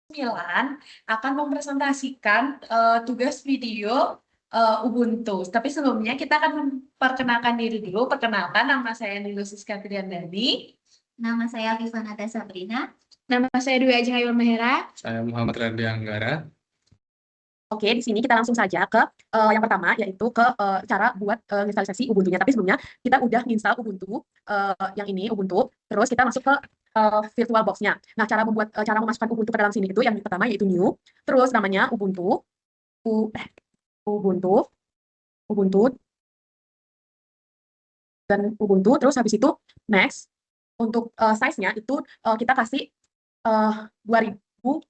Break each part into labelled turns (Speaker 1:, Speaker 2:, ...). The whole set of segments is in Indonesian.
Speaker 1: 9 akan mempresentasikan tugas video Ubuntu. Tapi sebelumnya kita akan memperkenalkan diri dulu. Perkenalkan, nama saya Nilu Siska Triandani.
Speaker 2: Nama saya Vivanata Sabrina.
Speaker 1: Nama saya Dwi Ajeng Ayul Mehera.
Speaker 3: Saya Muhammad Radi Anggara.
Speaker 1: Oke, di sini kita langsung saja ke yang pertama, yaitu ke cara buat instalisasi Ubuntu-nya. Tapi sebelumnya kita udah install Ubuntu, yang ini Ubuntu, terus kita masuk ke virtual box-nya. Nah, cara memasukkan Ubuntu ke dalam sini itu yang pertama yaitu new, terus namanya Ubuntu, Ubuntu, Ubuntu, dan Ubuntu, terus habis itu next. Untuk size-nya itu kita kasih 2048.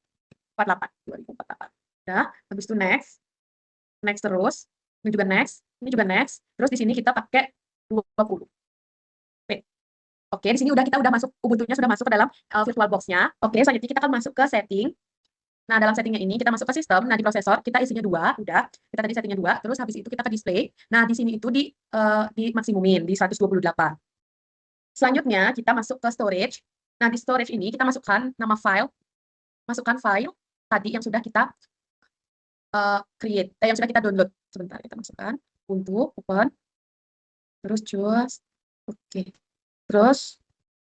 Speaker 1: 2048. Udah, habis itu next terus, ini juga next, terus di sini kita pakai 20. Oke, di sini kita udah masuk, Ubuntu-nya sudah masuk ke dalam virtual box-nya. Oke, selanjutnya kita akan masuk ke setting. Nah, dalam settingnya ini kita masuk ke sistem. Nah, di prosesor kita isinya 2, udah. Kita tadi settingnya 2, terus habis itu kita ke display. Nah, di sini itu di maksimumin di 128. Selanjutnya kita masuk ke storage. Nah, di storage ini kita masukkan nama file, tadi yang sudah kita create, yang sudah kita download. Sebentar, kita masukkan untuk open, terus choose, oke. Terus,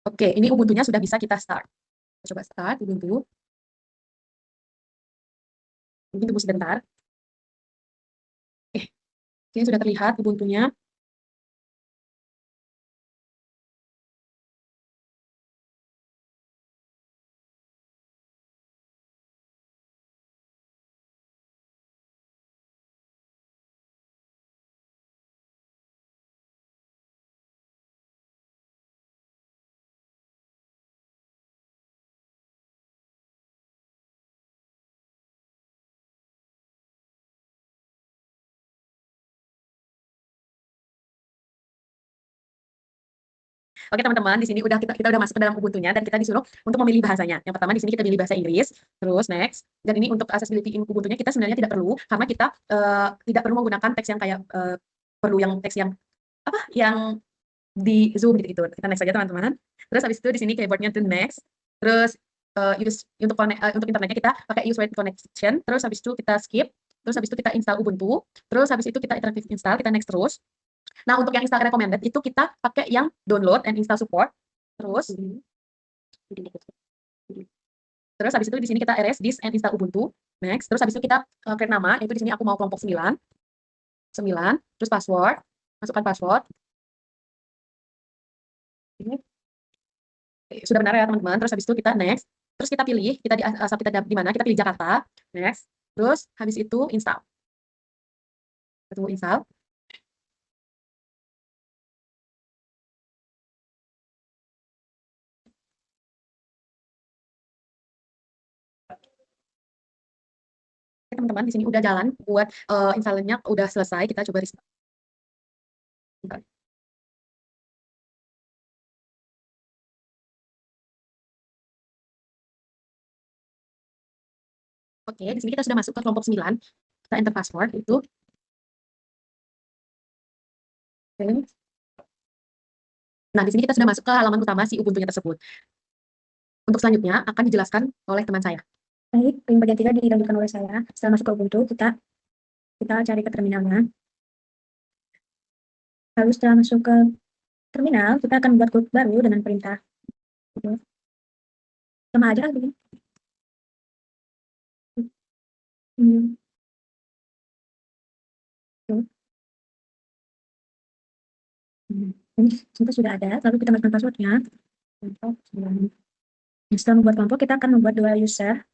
Speaker 1: oke, ini Ubuntu-nya sudah bisa kita start. Coba start Ubuntu. Mungkin tunggu sebentar. Oke, sudah terlihat Ubuntu-nya. Oke teman-teman, di sini kita udah masuk ke dalam Ubuntu-nya dan kita disuruh untuk memilih bahasanya. Yang pertama di sini kita pilih bahasa Inggris, terus next. Dan ini untuk accessibility Ubuntu-nya kita sebenarnya tidak perlu karena kita tidak perlu menggunakan teks yang kayak perlu yang teks yang apa yang di Zoom gitu. Kita next aja teman-teman. Terus habis itu di sini keyboard-nya tuh next. Terus untuk internetnya kita pakai use wait connection. Terus habis itu kita skip. Terus habis itu kita install Ubuntu. Terus habis itu kita iterative install, kita next terus. Nah, untuk yang install recommended itu kita pakai yang download and install support. Terus habis itu di sini kita erase this and install Ubuntu. Next. Terus habis itu kita create nama, yaitu di sini aku mau kelompok 9. Terus password. Masukkan password. Ini sudah benar ya teman-teman. Terus habis itu kita next. Terus kita pilih kita asal kita di mana, kita pilih Jakarta. Next. Terus habis itu install. Tunggu install. Teman-teman di sini udah jalan buat installernya udah selesai. Kita coba restart. Oke, di sini kita sudah masuk ke kelompok 9. Kita enter password itu. Oke. Nah, di sini kita sudah masuk ke halaman utama si Ubuntu-nya tersebut. Untuk selanjutnya akan dijelaskan oleh teman saya.
Speaker 2: Baik, link bagian 3 dilanjutkan oleh saya. Setelah masuk ke Ubuntu, kita cari ke terminalnya. Lalu setelah masuk ke terminal, kita akan buat grup baru dengan perintah. Sama aja kan begini. Ini kita sudah ada, lalu kita masukkan passwordnya. Setelah membuat kelompok, kita akan membuat dua user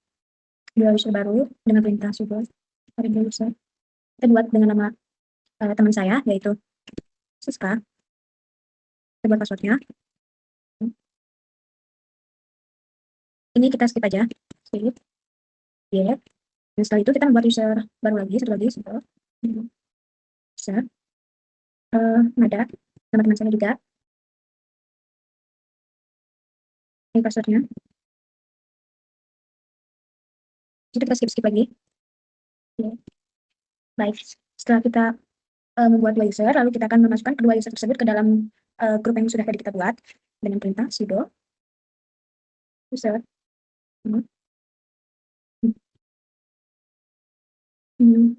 Speaker 2: baru dengan perintah sudo cari dua user. Kita buat dengan nama teman saya, yaitu Siska. Kita buat passwordnya. Ini kita skip aja. Skip. Yeah. Dan setelah itu kita membuat user baru lagi, satu lagi, simple. User. Ada nama teman saya juga. Ini passwordnya. Jadi kita skip lagi. Yeah. Baik, setelah kita membuat dua user, lalu kita akan memasukkan kedua user tersebut ke dalam grup yang sudah tadi kita buat dengan perintah sudo user. Ibu,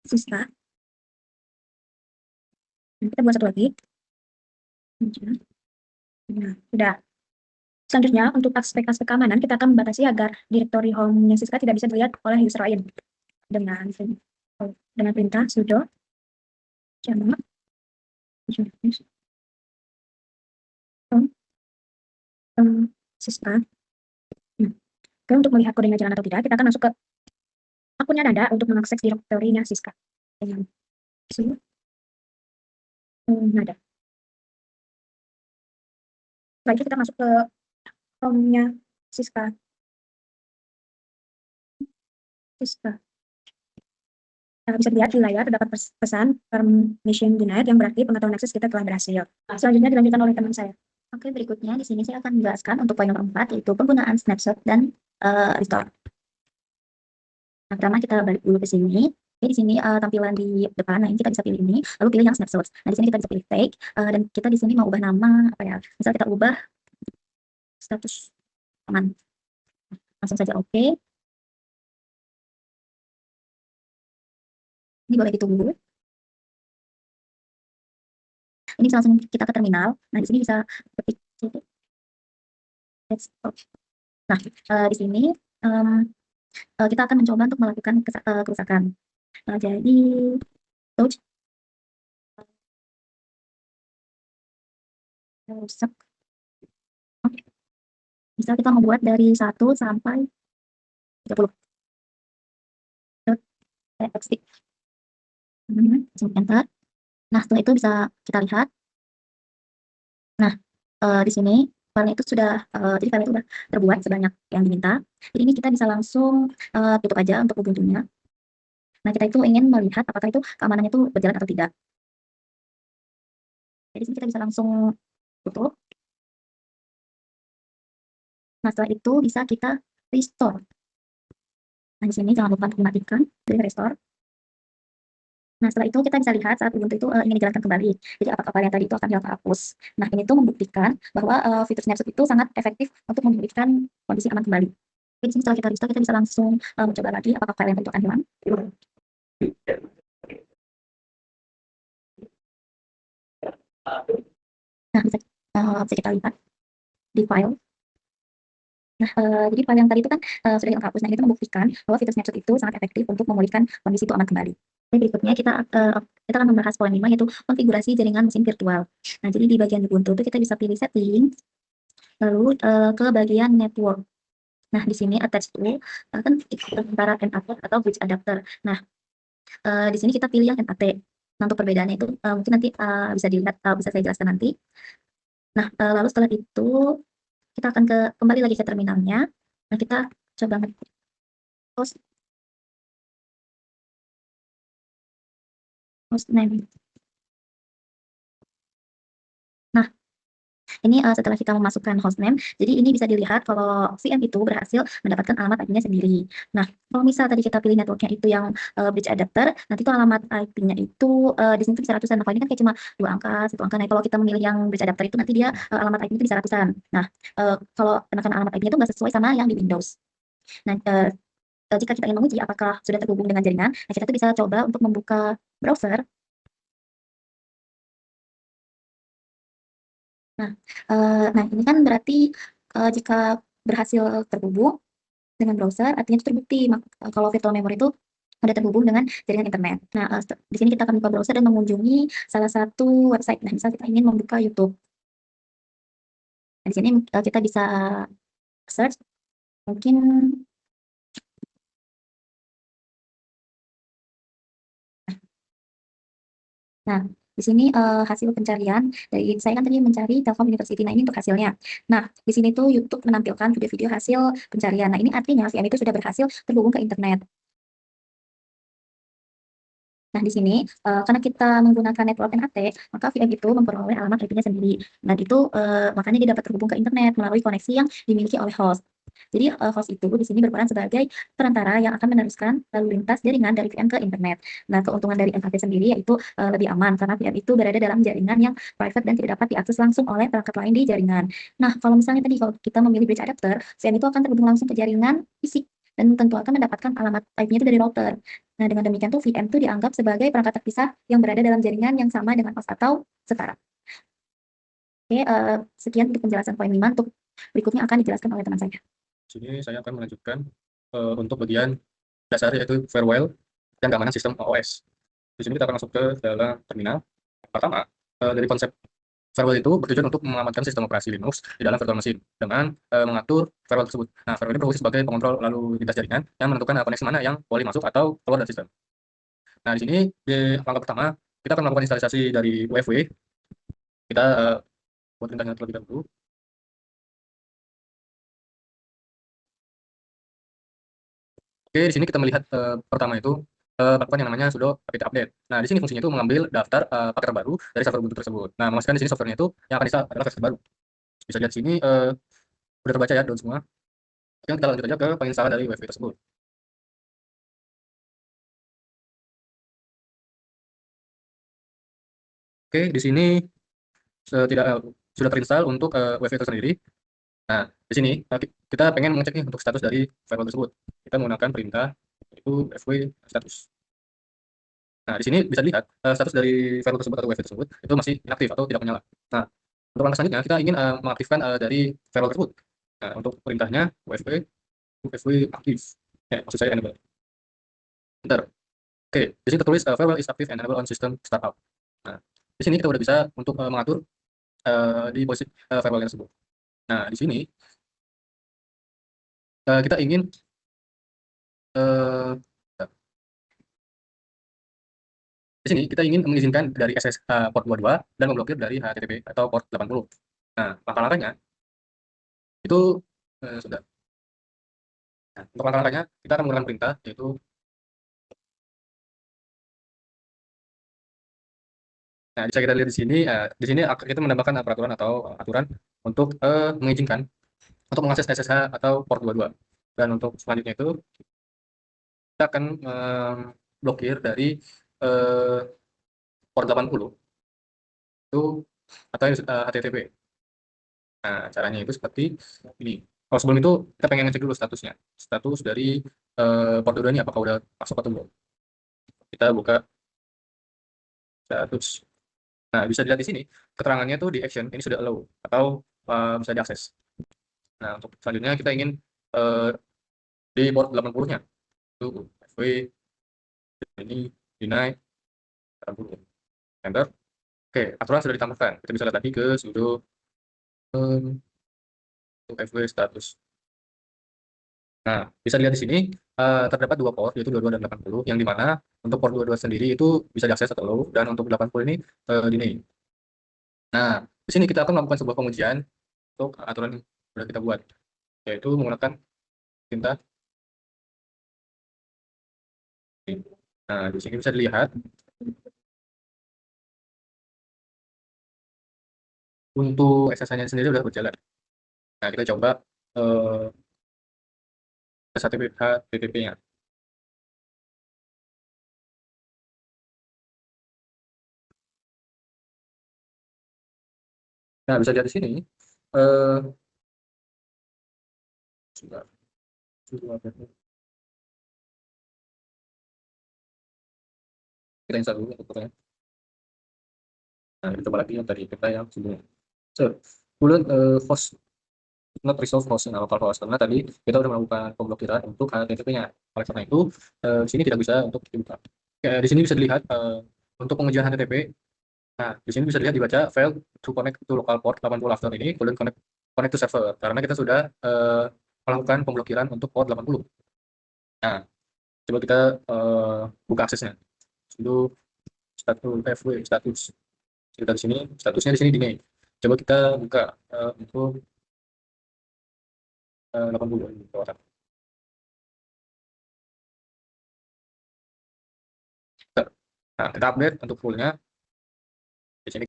Speaker 2: Siska. Kita buat satu lagi. Nah, sudah. Selanjutnya, untuk aspek-aspek keamanan, kita akan membatasi agar directory home-nya Siska tidak bisa dilihat oleh user lain. Dengan perintah sudo jamak Siska. Oke, untuk melihat kodenya jalan atau tidak, kita akan masuk ke akunnya Nada untuk mengakses directory-nya Siska. Nada. Setelah itu kita masuk ke home-nya Siska. Bisa dilihat di layar terdapat pesan permission denied yang berarti pengetahuan akses kita telah berhasil. Selanjutnya dilanjutkan oleh teman saya.
Speaker 4: Oke, berikutnya di sini saya akan menjelaskan untuk poin nomor 4 yaitu penggunaan snapshot dan restore. Nah, pertama kita balik dulu ke sini. Jadi di sini tampilan di depan, nah ini kita bisa pilih ini, lalu pilih yang snapshot. Nah di sini kita bisa pilih take dan kita di sini mau ubah nama apa ya? Misal kita ubah status aman. Langsung saja oke. Ini boleh ditunggu. Ini bisa langsung kita ke terminal. Nah di sini bisa ketik. Nah di sini kita akan mencoba untuk melakukan kerusakan. Jadi touch rusak. Bisa kita membuat dari 1 sampai 30. Text. Enter. Nah setelah itu bisa kita lihat. Nah di sini filenya itu sudah jadi filenya itu sudah terbuat sebanyak yang diminta. Jadi ini kita bisa langsung tutup aja untuk Ubuntu-nya. Nah kita itu ingin melihat apakah itu keamanannya itu berjalan atau tidak. Jadi sini kita bisa langsung tutup. Nah setelah itu bisa kita restore. Nah di sini jangan lupa untuk dimatikan dari restore. Nah setelah itu kita bisa lihat saat Ubuntu itu ingin dijalankan kembali. Jadi apa-apa yang tadi itu akan dihapus. Nah ini tuh membuktikan bahwa fitur snapshot itu sangat efektif untuk memberikan kondisi aman kembali. Jadi di sini setelah kita restore kita bisa langsung mencoba lagi apakah file yang tadi itu akan hilang. Nah bisa kita lihat di file. Nah, jadi file yang tadi itu kan sudah hilang hapus. Nah, ini tuh membuktikan bahwa fitur snapshot itu sangat efektif untuk memulihkan kondisi itu aman kembali. Jadi berikutnya kita akan membahas poin 5 yaitu konfigurasi jaringan mesin virtual. Nah, jadi di bagian Ubuntu itu kita bisa pilih setting, lalu ke bagian network. Nah, di sini attach to kan antara NAT atau bridge adapter. Nah, di sini kita pilih yang NAT. Nah, untuk perbedaannya itu mungkin nanti bisa dilihat, bisa saya jelaskan nanti. Nah, lalu setelah itu kita akan kembali lagi ke terminalnya. Nah, kita coba hostname. Nah, ini setelah kita memasukkan hostname, jadi ini bisa dilihat kalau VM itu berhasil mendapatkan alamat IP-nya sendiri. Nah, kalau misal tadi kita pilih networknya itu yang bridge adapter, nanti itu alamat IP-nya itu di sini tuh bisa ratusan. Nah, kalau ini kan kayak cuma 2 angka, 1 angka. Nah, kalau kita memilih yang bridge adapter itu nanti dia alamat IP itu bisa ratusan. Nah, kalau karena alamat IP-nya itu nggak sesuai sama yang di Windows. Nah, jika kita ingin menguji apakah sudah terhubung dengan jaringan, nah kita tuh bisa coba untuk membuka browser. Nah ini kan berarti jika berhasil terhubung dengan browser, artinya itu terbukti kalau virtual memory itu sudah terhubung dengan jaringan internet. Nah di sini kita akan buka browser dan mengunjungi salah satu website. Nah misal kita ingin membuka YouTube. Nah di sini kita bisa search mungkin. Nah, di sini hasil pencarian dari saya kan tadi mencari Telkom University. Nah, ini untuk hasilnya. Nah, di sini tuh YouTube menampilkan video-video hasil pencarian. Nah, ini artinya VM itu sudah berhasil terhubung ke internet. Nah, di sini karena kita menggunakan network NAT, maka VM itu memperoleh alamat IP-nya sendiri. Dan itu makanya dia dapat terhubung ke internet melalui koneksi yang dimiliki oleh host. Jadi host itu di sini berperan sebagai perantara yang akan meneruskan lalu lintas jaringan dari VM ke internet. Nah, keuntungan dari NAT sendiri yaitu lebih aman karena VM itu berada dalam jaringan yang private dan tidak dapat diakses langsung oleh perangkat lain di jaringan. Nah, kalau misalnya tadi kalau kita memilih bridge adapter, VM itu akan terhubung langsung ke jaringan fisik dan tentu akan mendapatkan alamat IP-nya itu dari router. Nah, dengan demikian tuh VM itu dianggap sebagai perangkat terpisah yang berada dalam jaringan yang sama dengan host atau setara. Oke, sekian untuk penjelasan poin 5. Untuk berikutnya akan dijelaskan oleh teman saya.
Speaker 3: Sini saya akan melanjutkan untuk bagian dasar yaitu firewall dan keamanan sistem OS. Di sini kita akan masuk ke dalam terminal. Pertama, dari konsep firewall itu bertujuan untuk mengamankan sistem operasi Linux di dalam virtual machine dengan mengatur firewall tersebut. Nah, firewall ini berfungsi sebagai pengontrol lalu lintas jaringan yang menentukan koneksi mana yang boleh masuk atau keluar dari sistem. Nah, di sini di langkah pertama kita akan melakukan instalisasi dari UFW. Kita buat perintahnya terlebih dahulu. Oke, di sini kita melihat pertama itu melakukan yang namanya sudo apt update. Nah, di sini fungsinya itu mengambil daftar paket terbaru dari server Ubuntu tersebut. Nah, memastikan di sini softwarenya itu yang akan install adalah versi terbaru. Bisa lihat di sini udah terbaca ya down semua. Oke, kita lanjut aja ke penginstalan dari UEFI tersebut. Oke, di sini tidak sudah terinstall untuk UEFI itu sendiri. Nah, di sini kita pengen mengecek nih untuk status dari firewall tersebut. Kita menggunakan perintah itu fw status. Nah, di sini bisa dilihat status dari firewall tersebut atau UEFI tersebut itu masih inaktif atau tidak menyala. Nah, untuk langkah selanjutnya kita ingin mengaktifkan dari firewall tersebut. Nah, untuk perintahnya UEFI aktif. Maksud saya enable. Enter. Oke, di sini tertulis firewall is active and enable on system startup. Nah, di sini kita udah bisa untuk mengatur di posisi firewall tersebut. Nah, di sini kita ingin uh, di sini kita ingin mengizinkan dari SS port 22 dan memblokir dari HTTP atau port 80. Nah, langkah-langkahnya itu sudah. Nah, untuk langkah-langkahnya kita akan menggunakan perintah yaitu nah, bisa kita lihat di sini kita menambahkan peraturan atau aturan untuk mengizinkan untuk mengakses SSH atau port 22. Dan untuk selanjutnya itu kita akan blokir dari port 80 itu atau HTTP. Nah, caranya itu seperti ini. Kalau sebelum itu kita pengen ngecek dulu statusnya. Status dari port 22 ini apakah udah masuk atau belum. Kita buka status. Nah, bisa dilihat di sini keterangannya tuh di action ini sudah allow atau bisa diakses. Nah, untuk selanjutnya kita ingin di port 80-nya itu FW ini deny 80. Enter. Oke, aturan sudah ditambahkan. Kita bisa lihat lagi ke sudo untuk FW status. Nah, bisa dilihat di sini terdapat dua port yaitu 22 dan 80 yang dimana untuk port 22 sendiri itu bisa diakses atau low dan untuk 80 ini deny. Nah, di sini kita akan melakukan sebuah pengujian untuk aturan yang sudah kita buat yaitu menggunakan perintah. Nah, di sini bisa dilihat untuk SSH-nya sendiri sudah berjalan. Nah, kita coba HTTP-nya. Nah, bisa lihat di sini. Sudah. Kita install dulu untuk fotonya. Nah, kita coba lagi yang tadi kita yang sebelumnya. So, kemudian host not resolve host local host karena tadi kita sudah melakukan pemblokiran untuk HTTP-nya. Oleh karena itu, di sini tidak bisa untuk dibuka. Di sini bisa dilihat untuk pengujian HTTP. Nah, di sini bisa dilihat dibaca failed to connect to local port 80 after ini kemudian connect to server karena kita sudah melakukan pemblokiran untuk port 80. Nah, coba kita buka aksesnya. Itu status FW status. Kita di sini statusnya di sini deny. Coba kita buka untuk 80 kawasan. Nah, kita update untuk fullnya di sini.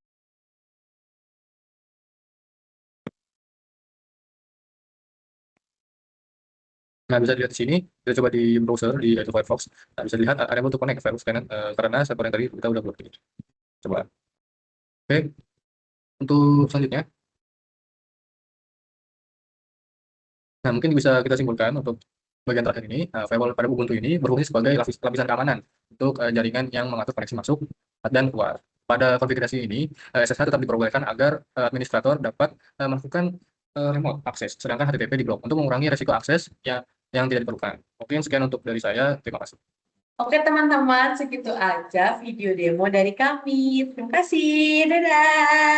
Speaker 3: Nah, bisa dilihat di sini, kita coba di browser di yaitu Firefox. Nah, bisa dilihat ada untuk connect Firefox karena server yang tadi kita udah blokir. Coba. Oke. Untuk selanjutnya. Nah, mungkin bisa kita simpulkan untuk bagian terakhir ini, firewall pada Ubuntu ini berfungsi sebagai lapisan keamanan untuk jaringan yang mengatur koneksi masuk dan keluar. Pada konfigurasi ini, SSH tetap diperbolehkan agar administrator dapat melakukan remote akses, sedangkan HTTP diblok untuk mengurangi resiko akses yang tidak diperlukan. Mungkin sekian untuk dari saya. Terima kasih.
Speaker 1: Oke teman-teman, segitu aja video demo dari kami. Terima kasih. Dadah.